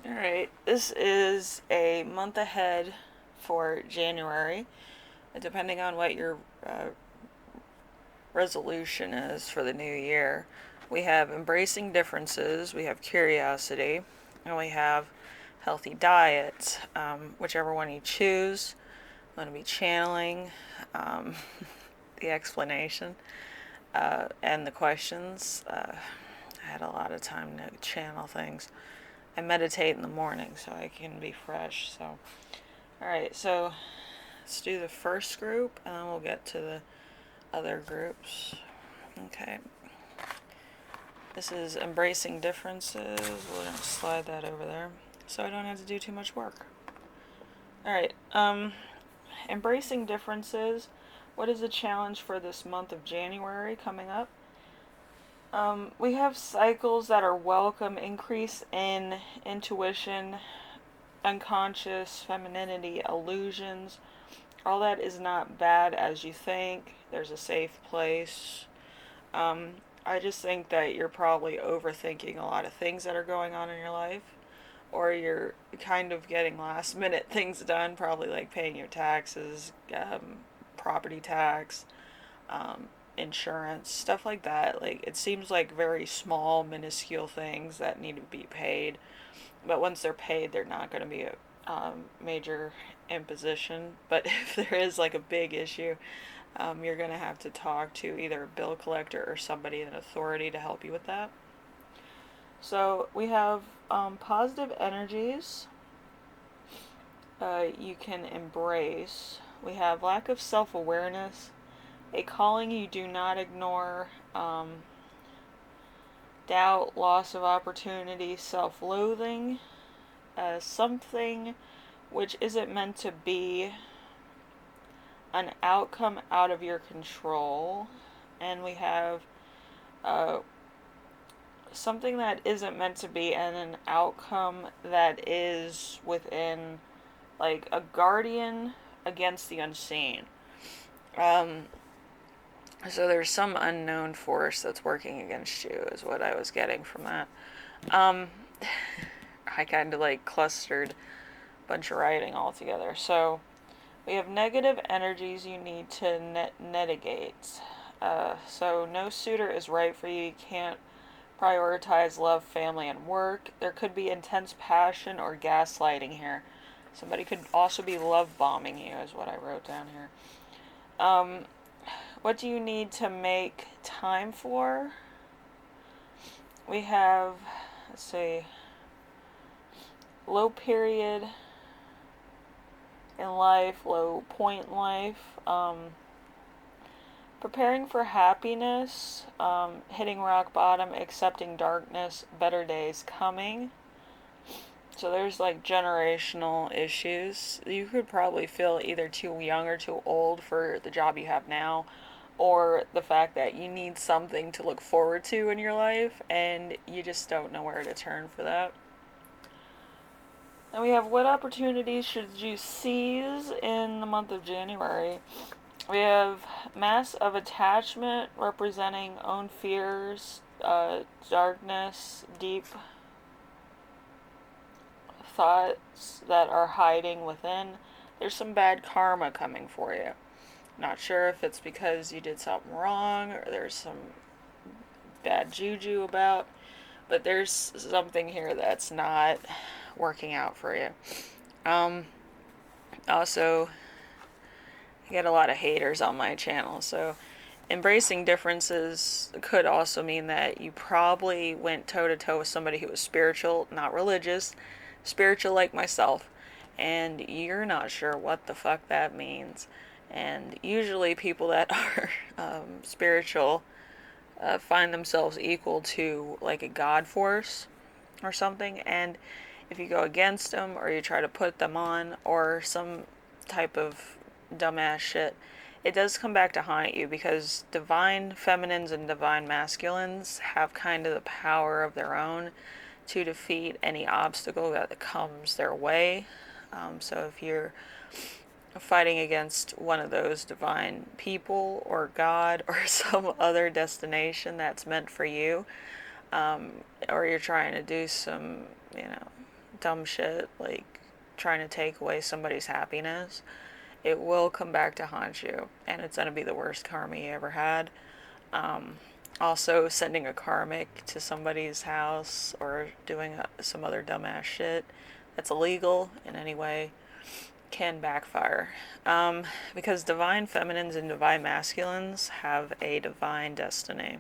Alright, this is a month ahead for January, depending on what your resolution is for the new year. We have embracing differences, we have curiosity, and we have healthy diet. Whichever one you choose, I'm going to be channeling um, the explanation and the questions. I had a lot of time to channel things. I meditate in the morning so I can be fresh. So, alright, so let's do the first group and then we'll get to the other groups. Okay. This is embracing differences. We're going to slide that over there so I don't have to do too much work. Alright, embracing differences. What is the challenge for this month of January coming up? We have cycles that are welcome, increase in intuition, unconscious, femininity, illusions. All that is not bad as you think. There's a safe place. I just think that you're probably overthinking a lot of things that are going on in your life, or you're kind of getting last minute things done, probably like paying your taxes, property tax, insurance, stuff like that. Like, it seems like very small, minuscule things that need to be paid. But once they're paid, they're not going to be a major imposition. But if there is like a big issue, you're going to have to talk to either a bill collector or somebody in authority to help you with that. So we have positive energies you can embrace. We have lack of self-awareness, a calling you do not ignore, doubt, loss of opportunity, self-loathing, something which isn't meant to be, an outcome out of your control, and we have something that isn't meant to be and an outcome that is within, like a guardian against the unseen. So there's some unknown force that's working against you, is what I was getting from that. I kind of like clustered a bunch of writing all together. So we have negative energies you need to mitigate. So no suitor is right for you. You can't prioritize love, family, and work. There could be intense passion or gaslighting here. Somebody could also be love bombing you, is what I wrote down here. What do you need to make time for? We have, let's see, low period in life, low point in life. Preparing for happiness, hitting rock bottom, accepting darkness, better days coming. So there's like generational issues. You could probably feel either too young or too old for the job you have now, or the fact that you need something to look forward to in your life and you just don't know where to turn for that. And we have what opportunities should you seize in the month of January? We have mass of attachment representing own fears, darkness, deep thoughts that are hiding within. There's some bad karma coming for you. Not sure if it's because you did something wrong or there's some bad juju about, but there's something here that's not working out for you. Also, I get a lot of haters on my channel, so embracing differences could also mean that you probably went toe to toe with somebody who was spiritual, not religious, spiritual like myself, and you're not sure what the fuck that means. And usually people that are spiritual find themselves equal to like a god force or something, and if you go against them or you try to put them on or some type of dumbass shit, it does come back to haunt you, because divine feminines and divine masculines have kind of the power of their own to defeat any obstacle that comes their way. So if you're fighting against one of those divine people or God or some other destination that's meant for you, or you're trying to do some, dumb shit, like trying to take away somebody's happiness, it will come back to haunt you, and it's gonna be the worst karma you ever had. Um, Also, sending a karmic to somebody's house or doing some other dumbass shit that's illegal in any way can backfire. Because divine feminines and divine masculines have a divine destiny.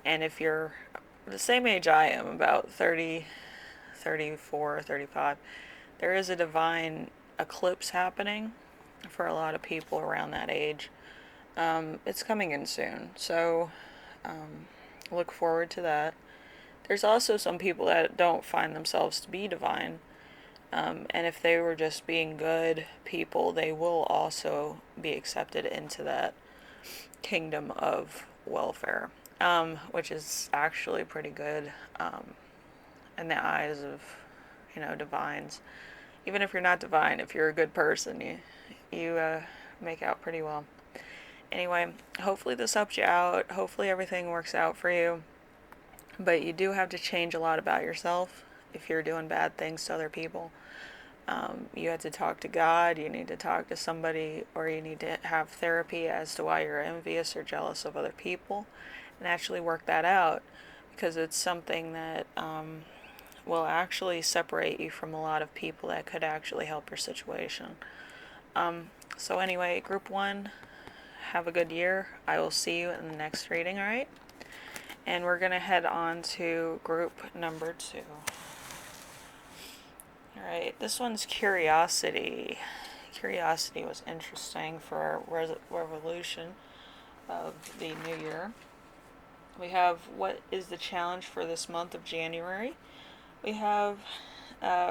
And if you're the same age I am, about 30, 34, 35, there is a divine eclipse happening for a lot of people around that age. It's coming in soon, so um, look forward to that. There's also some people that don't find themselves to be divine, and if they were just being good people, they will also be accepted into that kingdom of welfare, which is actually pretty good in the eyes of, divines. Even if you're not divine, if you're a good person, you make out pretty well. Anyway, hopefully this helped you out. Hopefully everything works out for you. But you do have to change a lot about yourself if you're doing bad things to other people. You have to talk to God, you need to talk to somebody, or you need to have therapy as to why you're envious or jealous of other people and actually work that out, because it's something that will actually separate you from a lot of people that could actually help your situation. So, anyway, Group 1, have a good year. I will see you in the next reading, alright? And we're going to head on to group number 2. Alright, this one's Curiosity. Curiosity was interesting for our revolution of the new year. We have what is the challenge for this month of January. We have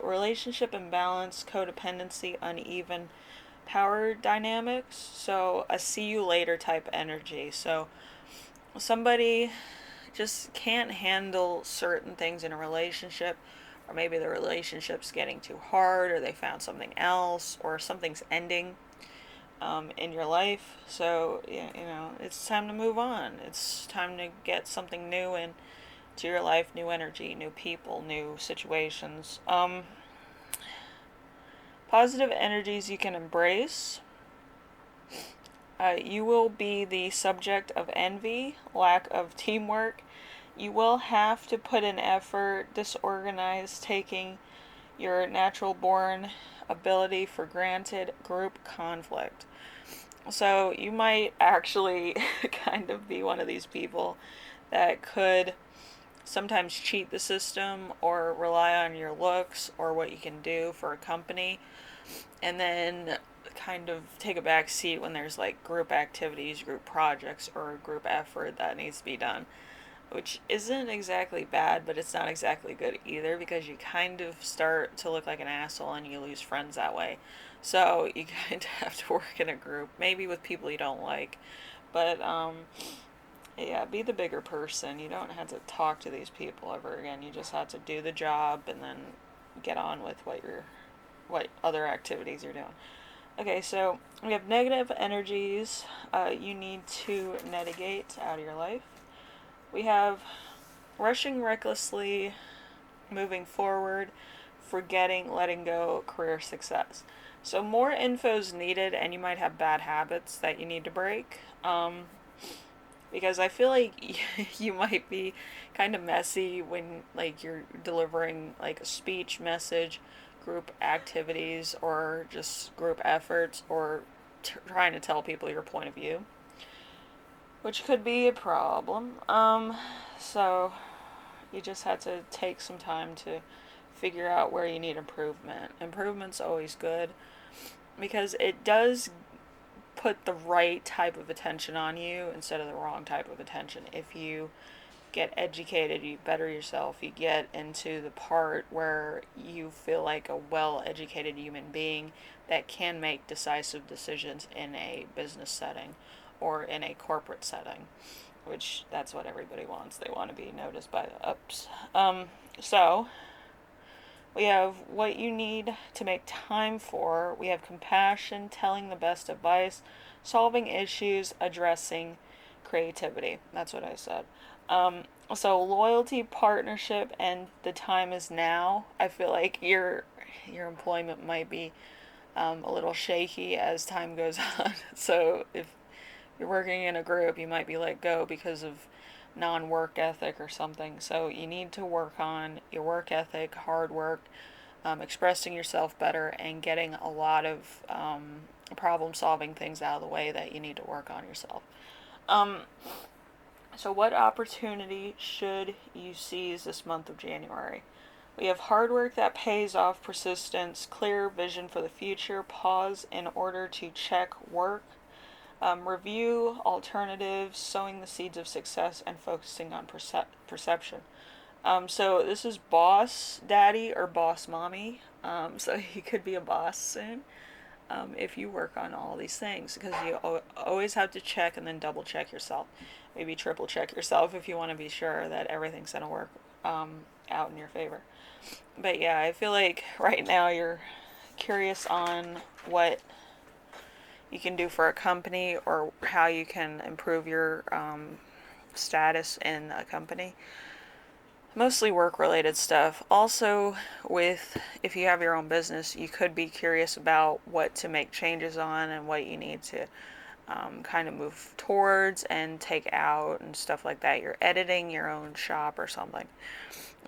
relationship imbalance, codependency, uneven power dynamics. So a see you later type energy. So somebody just can't handle certain things in a relationship, or maybe the relationship's getting too hard, or they found something else, or something's ending in your life. So, it's time to move on. It's time to get something new into your life, new energy, new people, new situations. Positive energies you can embrace. You will be the subject of envy, lack of teamwork. You will have to put in effort, disorganized, taking your natural born ability for granted, group conflict. So you might actually kind of be one of these people that could sometimes cheat the system or rely on your looks or what you can do for a company, and then kind of take a back seat when there's like group activities, group projects, or group effort that needs to be done, which isn't exactly bad, but it's not exactly good either, because you kind of start to look like an asshole and you lose friends that way. So you kind of have to work in a group, maybe with people you don't like, but yeah, be the bigger person. You don't have to talk to these people ever again. You just have to do the job and then get on with what other activities you're doing. Okay, so we have negative energies you need to negate out of your life. We have rushing recklessly, moving forward, forgetting, letting go, career success. So more info is needed, and you might have bad habits that you need to break. Because I feel like you might be kind of messy when like you're delivering like a speech, message, group activities, or just group efforts, or trying to tell people your point of view, which could be a problem. So you just had to take some time to figure out where you need improvement. Improvement's always good because it does put the right type of attention on you instead of the wrong type of attention. If you get educated, you better yourself, you get into the part where you feel like a well-educated human being that can make decisive decisions in a business setting or in a corporate setting, which that's what everybody wants. They want to be noticed by the ups. So we have what you need to make time for. We have compassion, telling the best advice, solving issues, addressing creativity. That's what I said. So loyalty, partnership, and the time is now. I feel like your employment might be a little shaky as time goes on. So if you're working in a group, you might be let go because of non-work ethic or something. So you need to work on your work ethic, hard work, expressing yourself better, and getting a lot of problem-solving things out of the way that you need to work on yourself. Um, so what opportunity should you seize this month of January? We have hard work that pays off, persistence, clear vision for the future, pause in order to check work, review alternatives, sowing the seeds of success, and focusing on perception. So this is boss daddy or boss mommy. So you could be a boss soon if you work on all these things, because you always have to check and then double check yourself. Maybe triple check yourself if you want to be sure that everything's going to work out in your favor. But yeah, I feel like right now you're curious on what you can do for a company or how you can improve your status in a company. Mostly work related stuff. Also, with if you have your own business, you could be curious about what to make changes on and what you need to kind of move towards and take out and stuff like that. You're editing your own shop or something.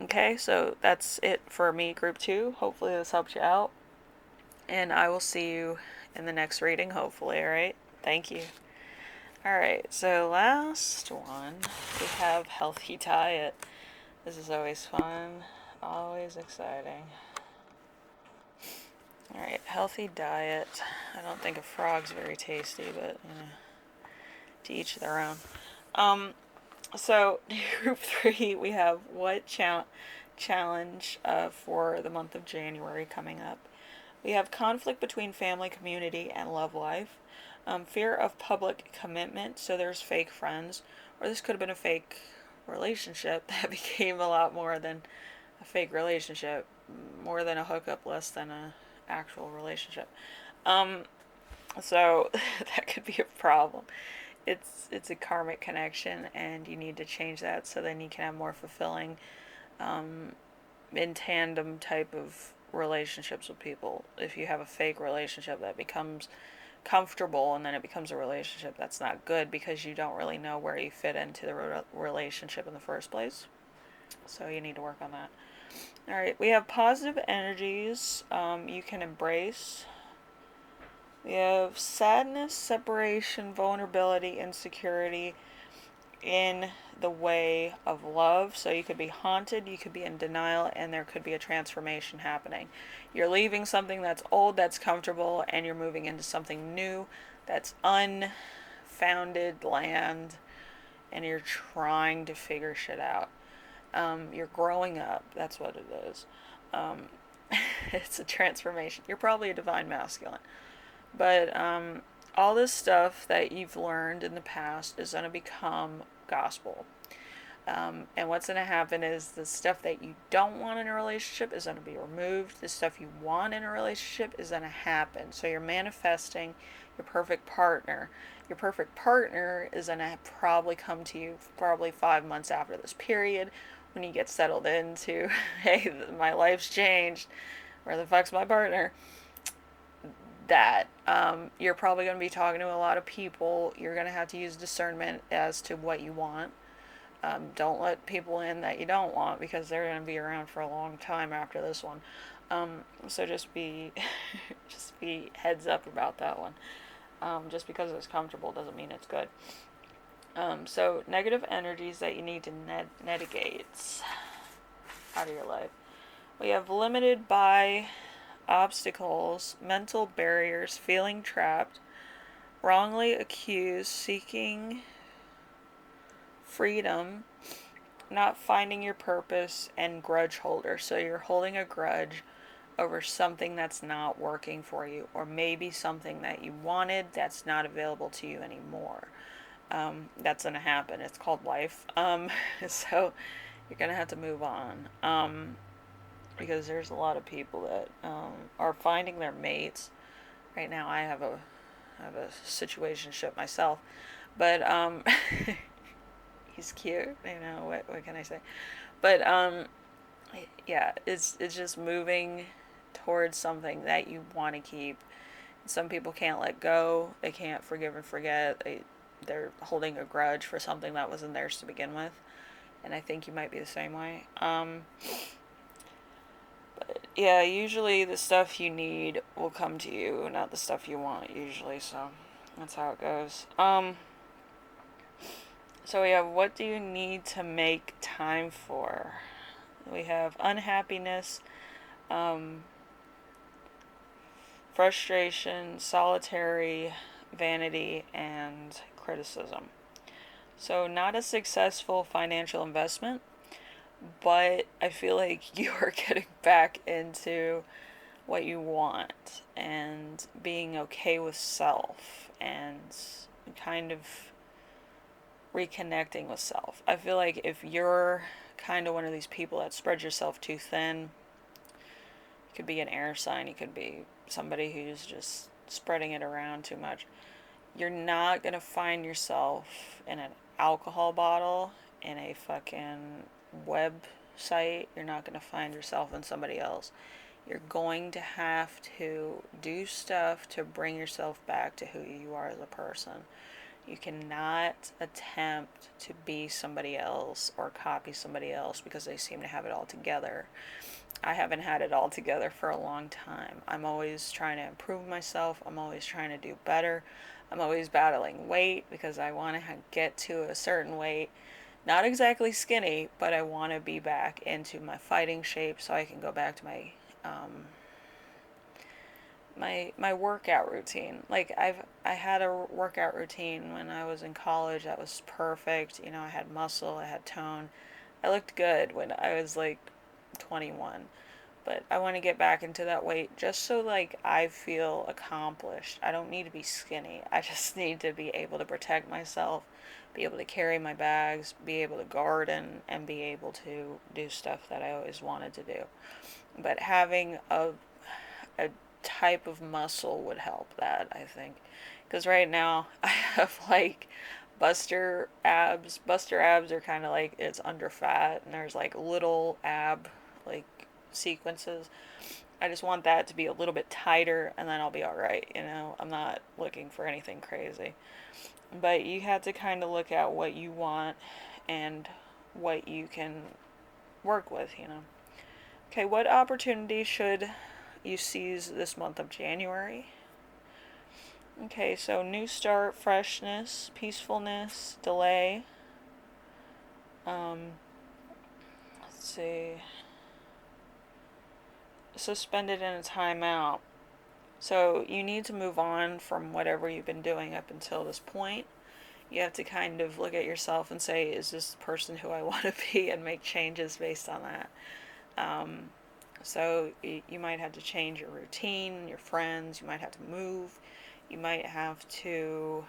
Okay, so that's it for me, group 2. Hopefully, this helped you out. And I will see you in the next reading, hopefully, alright? Thank you. Alright, so last one, we have healthy diet. This is always fun, always exciting. Alright, healthy diet. I don't think a frog's very tasty, but to each their own. So group 3, we have what challenge for the month of January coming up. We have conflict between family, community, and love life. Fear of public commitment, so there's fake friends, or this could have been a fake relationship that became a lot more than a fake relationship, more than a hookup, less than a actual relationship. So that could be a problem. It's a karmic connection, and you need to change that so then you can have more fulfilling, in tandem type of relationships with people. If you have a fake relationship that becomes comfortable and then it becomes a relationship, that's not good because you don't really know where you fit into the relationship in the first place. So you need to work on that. All right, we have positive energies you can embrace. We have sadness, separation, vulnerability, insecurity in the way of love. So you could be haunted, you could be in denial, and there could be a transformation happening. You're leaving something that's old, that's comfortable, and you're moving into something new that's unfounded land, and you're trying to figure shit out. You're growing up. That's what it is. Um, it's a transformation. You're probably a divine masculine. But all this stuff that you've learned in the past is going to become gospel. And what's going to happen is the stuff that you don't want in a relationship is going to be removed. The stuff you want in a relationship is going to happen. So you're manifesting your perfect partner. Your perfect partner is going to probably come to you probably 5 months after this period when you get settled into, hey, my life's changed. Where the fuck's my partner? That you're probably going to be talking to a lot of people. You're going to have to use discernment as to what you want. Don't let people in that you don't want because they're going to be around for a long time after this one. So just be just be heads up about that one. Just because it's comfortable doesn't mean it's good. So negative energies that you need to mitigate out of your life. We have limited by obstacles, mental barriers, feeling trapped, wrongly accused, seeking freedom, not finding your purpose, and grudge holder. So you're holding a grudge over something that's not working for you, or maybe something that you wanted that's not available to you anymore. That's going to happen. It's called life. So you're going to have to move on. Because there's a lot of people that are finding their mates. Right now, I have a situationship myself, but He's cute. What can I say? But yeah, it's just moving towards something that you want to keep. Some people can't let go. They can't forgive and forget. They're holding a grudge for something that wasn't theirs to begin with. And I think you might be the same way. But yeah, usually the stuff you need will come to you, not the stuff you want usually. So that's how it goes. So we have, what do you need to make time for? We have unhappiness, um, frustration, solitary, vanity, and criticism. So, not a successful financial investment, but I feel like you are getting back into what you want and being okay with self and kind of reconnecting with self. I feel like if you're kind of one of these people that spread yourself too thin, you could be an air sign, you could be somebody who's just spreading it around too much. You're not going to find yourself in an alcohol bottle, in a fucking website. You're not going to find yourself in somebody else. You're going to have to do stuff to bring yourself back to who you are as a person. You cannot attempt to be somebody else or copy somebody else because they seem to have it all together. I haven't had it all together for a long time. I'm always trying to improve myself. I'm always trying to do better. I'm always battling weight because I want to get to a certain weight. Not exactly skinny, but I want to be back into my fighting shape so I can go back to um, my workout routine. Like I had a workout routine when I was in college that was perfect. I had muscle, I had tone. I looked good when I was like 21. But I want to get back into that weight just so like I feel accomplished. I don't need to be skinny. I just need to be able to protect myself, be able to carry my bags, be able to garden, and be able to do stuff that I always wanted to do. But having a type of muscle would help that, I think. Because right now I have like buster abs. Buster abs are kind of like it's under fat, and there's like little ab like sequences. I just want that to be a little bit tighter, and then I'll be alright. I'm not looking for anything crazy. But you have to kind of look at what you want and what you can work with. Okay, what opportunity should you seize this month of January? Okay, so new start, freshness, peacefulness, delay. Um, let's see. Suspended in a timeout. So you need to move on from whatever you've been doing up until this point. You have to kind of look at yourself and say, is this the person who I want to be, and make changes based on that. Um, so you might have to change your routine, your friends, you might have to move, you might have to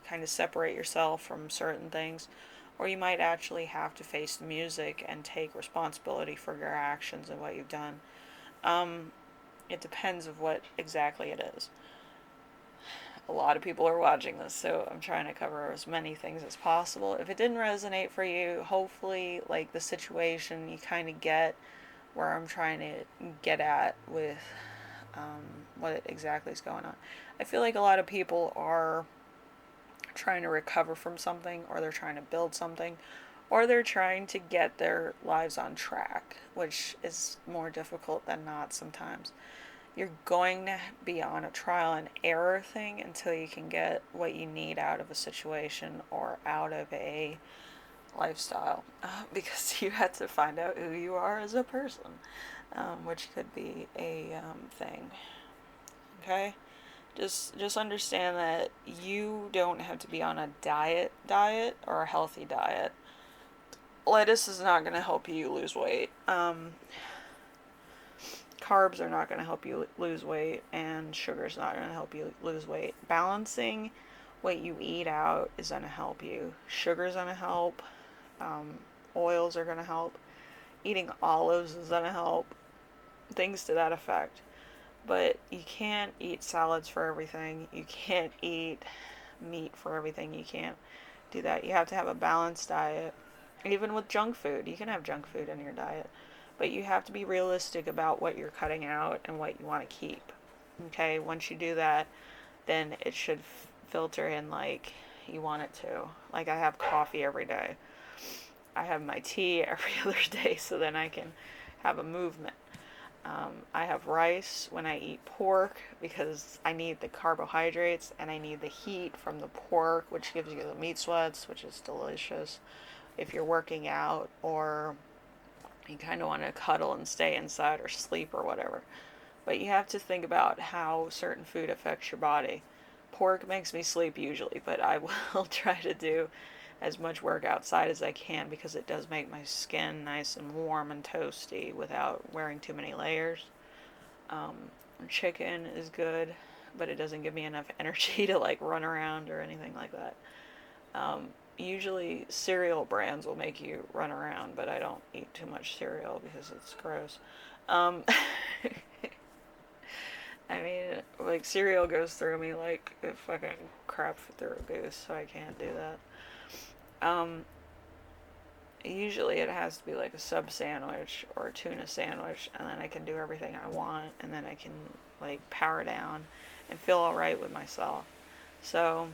kind of separate yourself from certain things, or you might actually have to face the music and take responsibility for your actions and what you've done. Um, it depends of what exactly it is. A lot of people are watching this, so I'm trying to cover as many things as possible. If it didn't resonate for you, hopefully, like the situation, you kind of get where I'm trying to get at with what exactly is going on. I feel like a lot of people are trying to recover from something, or they're trying to build something, or they're trying to get their lives on track, which is more difficult than not sometimes. You're going to be on a trial and error thing until you can get what you need out of a situation or out of a lifestyle, because you have to find out who you are as a person, which could be a thing. Okay, just understand that you don't have to be on a diet or a healthy diet. Lettuce is not going to help you lose weight. Carbs are not going to help you lose weight, and sugar is not going to help you lose weight. Balancing what you eat out is going to help you. Sugar is going to help. Um, Oils are going to help. Eating olives is going to help. Things to that effect. But you can't eat salads for everything. You can't eat meat for everything. You can't do that. You have to have a balanced diet. Even with junk food, you can have junk food in your diet, but you have to be realistic about what you're cutting out and what you want to keep. Okay, once you do that, then it should filter in like you want it to. Like I have coffee every day. I have my tea every other day so then I can have a movement. I have rice when I eat pork because I need the carbohydrates and I need the heat from the pork, which gives you the meat sweats, which is delicious if you're working out or you kind of want to cuddle and stay inside or sleep or whatever. But you have to think about how certain food affects your body. Pork makes me sleep usually, but I will try to do as much work outside as I can because it does make my skin nice and warm and toasty without wearing too many layers. Um, Chicken is good, but it doesn't give me enough energy to like run around or anything like that. Usually cereal brands will make you run around, but I don't eat too much cereal because it's gross. Um, I mean, like cereal goes through me like it fucking crap through a goose, so I can't do that. Usually it has to be like a sub sandwich or a tuna sandwich, and then I can do everything I want, and then I can like power down and feel alright with myself. So,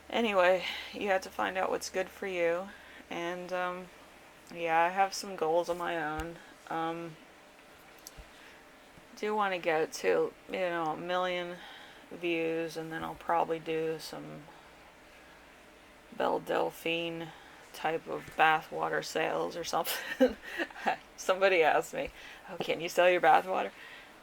anyway, you have to find out what's good for you, and yeah, I have some goals of my own. Do want to get to, a million views, and then I'll probably do some Belle Delphine type of bathwater sales or something. Somebody asked me, "Oh, can you sell your bathwater?"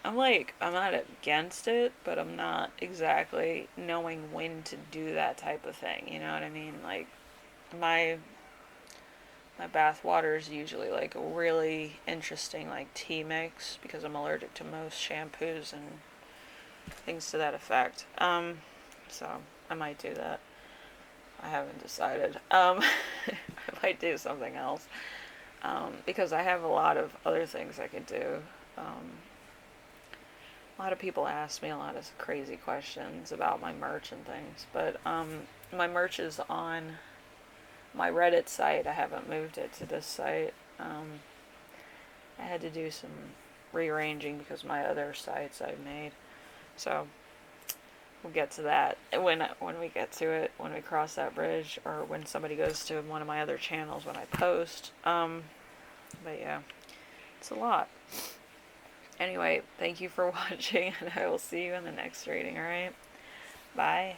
I'm like, I'm not against it, but I'm not exactly knowing when to do that type of thing. You know what I mean? Like my my bath water is usually like a really interesting like tea mix because I'm allergic to most shampoos and things to that effect. So I might do that. I haven't decided. I might do something else because I have a lot of other things I could do. A lot of people ask me a lot of crazy questions about my merch and things, but my merch is on my Reddit site. I haven't moved it to this site. I had to do some rearranging because my other sites I made. So we'll get to that when we get to it, when we cross that bridge, or when somebody goes to one of my other channels when I post. But yeah, it's a lot. Anyway, thank you for watching, and I will see you in the next reading, alright? Bye.